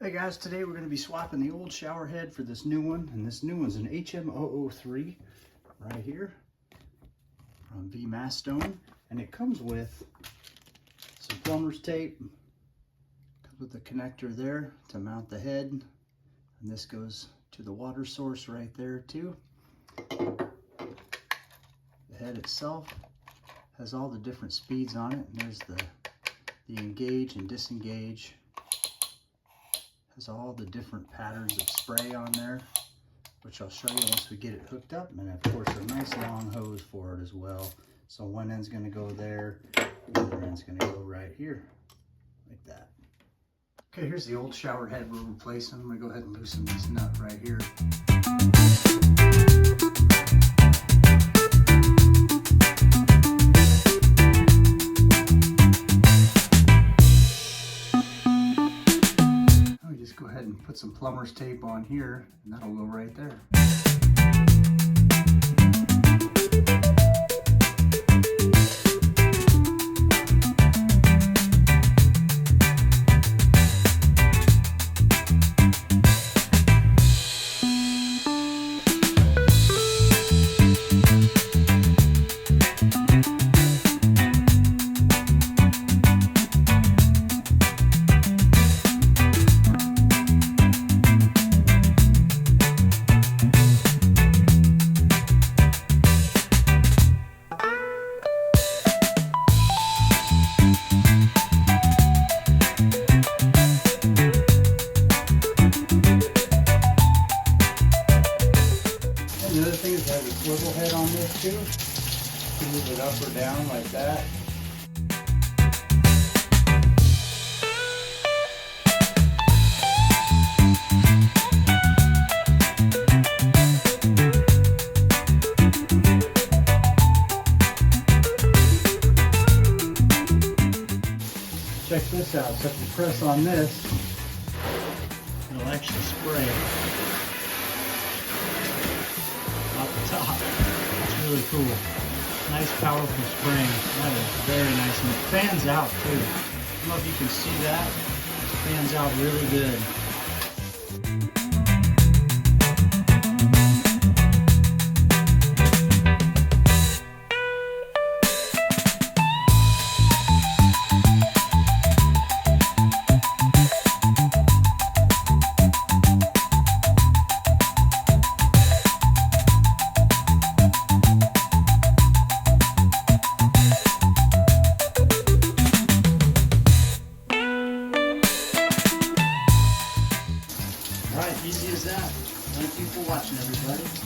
Hey guys, today we're going to be swapping the old shower head for this new one, and this new one's an HM003 right here from VMASSTONE, and it comes with some plumber's tape, comes with a connector there to mount the head, and this goes to the water source right there too. The head itself has all the different speeds on it, and there's the engage and disengage. Has all the different patterns of spray on there, which I'll show you once we get it hooked up, and of course a nice long hose for it as well. So one end's going to go there, the other end's going to go right here, like that. Okay, here's the old shower head we're replacing. I'm going to go ahead and loosen this nut right here. Go ahead and put some plumber's tape on here, and that'll go right there. The other thing is it has a swivel head on this too. You can move it up or down like that. Check this out. So if you press on this, it'll actually spray off the top. That's really cool. Nice powerful spraying. That is very nice. And it fans out too. I don't know if you can see that. It fans out really good. Alright, easy as that. Thank you for watching, everybody.